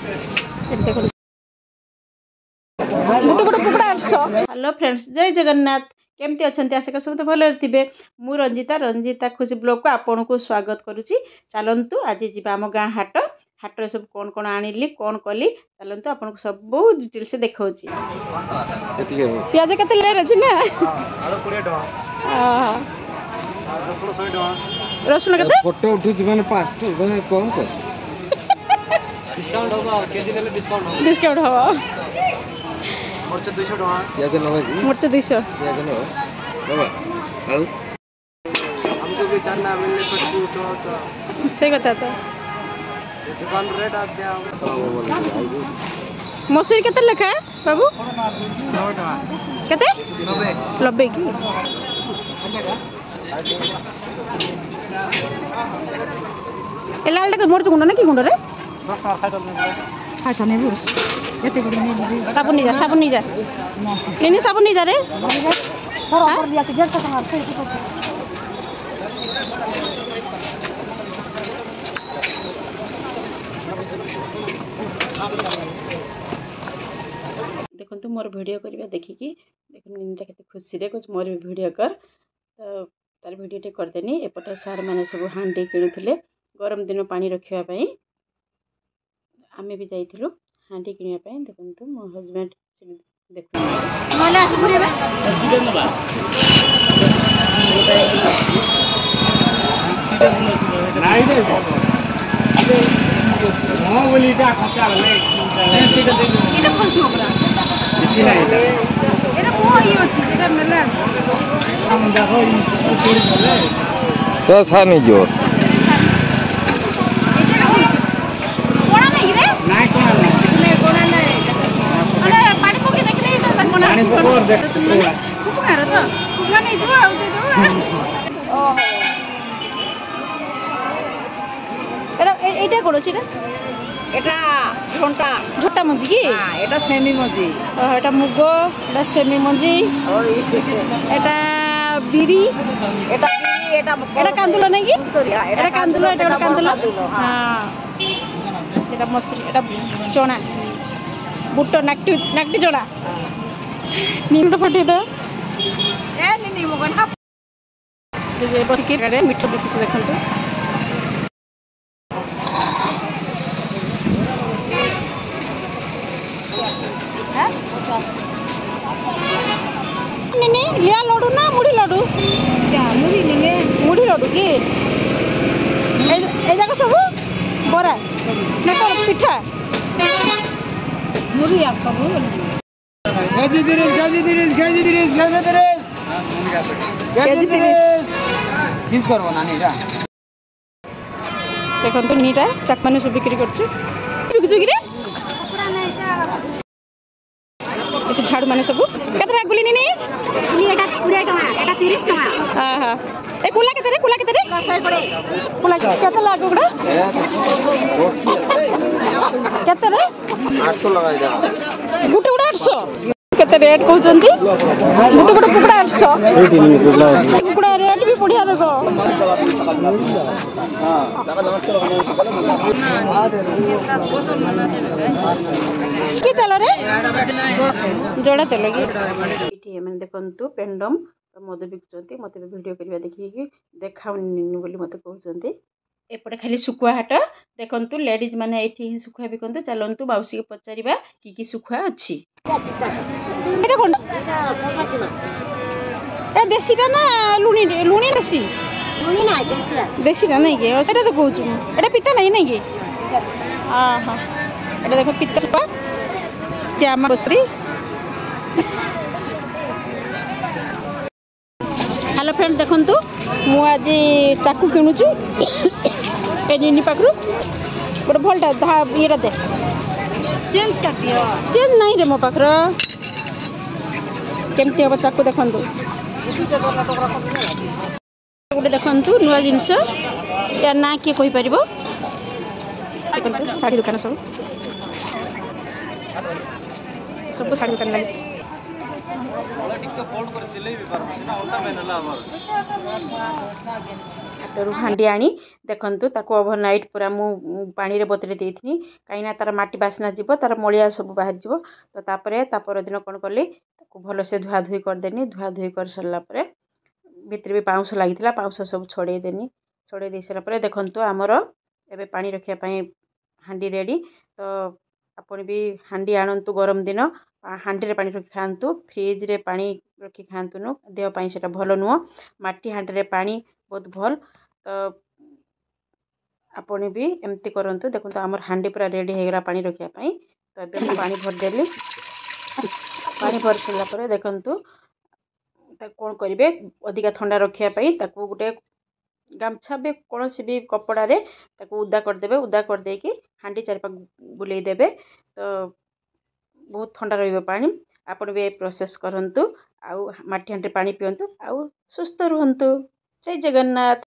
गोटे गोटे कुकुड़ा 800। Hello friends, जय जगन्नाथ। केमती अच्छा आशा कर सब भले थे। मु रंजिता खुशी ब्लॉग को आपन को स्वागत करुच्ची। चलतु आज जी आम गाँ हाट हाटर सब कौन कौन आनिली कौन कली चलतु आपन को सब डिटेल से देखा। पियाज के अच्छी ना रसुण के फोटो उठू माने 5 माने कम कर डिस्काउंट होगा केजी ले डिस्काउंट होगा डिस्काउंट हो मोरच 200 टका पियाज नबे मोरच 200 पियाज नबे आउ हमको भी जानना मिलने पर तो सही कथा तो दुकान रेट आ दिया मसूरी केते लेखा है बाबू 9 टका केते 90 की एलाल मोर गुंड ना कि गुंड रे अच्छा नहीं बुस एते गुंड नहीं साबुन नहीं जा नहीं साबुन नहीं जा रे सर ऑफर दिया 150 टका से देखो मोर वीडियो करवा देखिकी देख निनीटा केते खुशी रे कुछ मोर वीडियो कर तो तार वीडियो टे करदेनी। एपटे सार मैंने सब हांडी किणुले गरम दिन पानी रखापी आम भी जाइलु हांडी किणा देखो मो हजबैंड देख सानी जो এইটা করছি এটা ঘন্টা ঝোটা মঞ্জি কি এটা সেমি মঞ্জি এটা মুগ এটা সেমি মঞ্জি এটা বিড়ি এটা বিড়ি এটা এটা কান্দুলো নাকি এটা কান্দুলো এটা কান্দুলো হ্যাঁ এটা মসুরি এটা চনা বুট নাকটি নাকটি চনা নিমটা ফটে এটা এ নিনি মগন হাফ এই যে বসিকে রে মিঠা দেখুছি দেখন্তু निनी लिया लड्डू ना मुड़ी लड्डू क्या मुड़ी निने मुड़ी लड्डू की ए जगह सब बरा ना तो पिठा मुड़ी आ सब गाजी दिरेस किस करबो नानी रा देखो तो नीटा चाकमाने सब बिक्री करछु बिकछु की रे झाड़ू माने सब केतरा गुली नी এটা 20 টাকা এটা 30 টাকা हां हां ए कुला केते रे 100 করে कुला केते लागो गडा केते रे 800 लगाई दा गुटे गुटे 800 केते रेट कहउचंती गुटे गुटे कुकुड़ा 800 कुकुड़ा रेट भी बढ़िया देखो की तेल रे जोड़ा तेल की एठी माने देखंतु पेंडम मधु बिकुचंती मते वीडियो करबा देखि देखाउनी बोली मते कहउचंती। एपटे खाली सुखुआ हाट देखंतु लेडीज माने एठी ही सुखुआ बिकंतु चलंतु बाउसी के पचारिबा की सुखुआ अछि एटा कोन ए देसीटा ना लुणी लुणी देसी मुड़ी ना देसीटा नहीं के सेटा तो कहउछु एटा पिता नहीं के हां हां एटा देखो पिता सुखुआ जामा बसरी। हेलो फ्रेंड देखंतु मु आज चाकू किणुछु ए निनी पाखरु गोटे भलटा धा येटा दे चेंज कर दियो चेंज नहीं रे मो पाखर केमती हम चाकू देखंतु गोटे देखंतु नुआ जिनस या ना किए कहि परिबो देखंतु साड़ी दुकान सब साड़ी दुकान लगी ଟିକେ ଫୋଲ୍ଡ କରି ସିଲେଇ ବି ପାରନ୍ତି ନା ଅଲଟା ମେନ୍ ହେଲା ଆମର ହାଟରୁ ହାଣ୍ଡି ଆଣି ଦେଖନ୍ତୁ ତାକୁ ଓଭରନାଇଟ୍ ପୁରା ମୁଁ ପାଣିରେ ବତୁରେଇ ଦେଇଥିଲି କାହିଁକିନା ତାର ମାଟି ବାସ୍ନା ଯିବ ତାର ମଳିଆ ସବୁ ବାହାରିଯିବ ତ ତାପରେ ତା ପରଦିନ କ'ଣ କଲି ତାକୁ ଭଲସେ ଧୁଆଧୁଇ କରିଦେନି ଧୁଆଧୁଇ କରିସାରିଲା ପରେ ଭିତରେ ବି ପାଉଁଶ ଲାଗିଥିଲା ପାଉଁଶ ସବୁ ଛଡ଼େଇ ଦେନି ଛଡ଼େଇ ଦେଇ ସାରିଲା ପରେ ଦେଖନ୍ତୁ ଆମର ଏବେ ପାଣି ରଖିବା ପାଇଁ ହାଣ୍ଡି ରେଡ଼ି ତ ଆପଣ ବି ହାଣ୍ଡି ଆଣନ୍ତୁ ଗରମ ଦିନ ହାଣ୍ଡିରେ ପାଣି ରଖି ଖାଆନ୍ତୁ ଫ୍ରିଜ୍ରେ ପାଣି ରଖି ଖାଆନ୍ତୁନି ଦେହ ପାଇଁ ସେଇଟା ଭଲ ନୁହଁ ମାଟି ହାଣ୍ଡିରେ ପାଣି ବହୁତ ଭଲ ତ ଆପଣ ବି ଏମିତି କରନ୍ତୁ ଦେଖନ୍ତୁ ଆମର ହାଣ୍ଡି ପୁରା ରେଡ଼ି ହେଇଗଲା ପାଣି ରଖିବା ପାଇଁ ତ ଏବେ ମୁଁ ପାଣି ଭରିଦେଲି ପାଣି ଭରି ସାରିଲା ପରେ ଦେଖନ୍ତୁ ତାକୁ କ'ଣ କରିବେ ଅଧିକା ଥଣ୍ଡା ରଖିବା ପାଇଁ ତାକୁ ଗୋଟେ ଗାମଛା ବି କୌଣସି ବି କପଡ଼ାରେ ତାକୁ ଓଦା କରିଦେବେ ଓଦା କରିଦେଇକି ହାଣ୍ଡି ଚାରିପାଖ ବୁଲେଇ ଦେବେ ତ ବହୁତ ଥଣ୍ଡା ରହିବ ପାଣି ଆପଣ ବି ଏ ପ୍ରୋସେସ୍ କରନ୍ତୁ ଆଉ ମାଟି ହାଣ୍ଡିରେ ପାଣି ପିଅନ୍ତୁ ଆଉ ସୁସ୍ଥ ରୁହନ୍ତୁ ଜୟ ଜଗନ୍ନାଥ।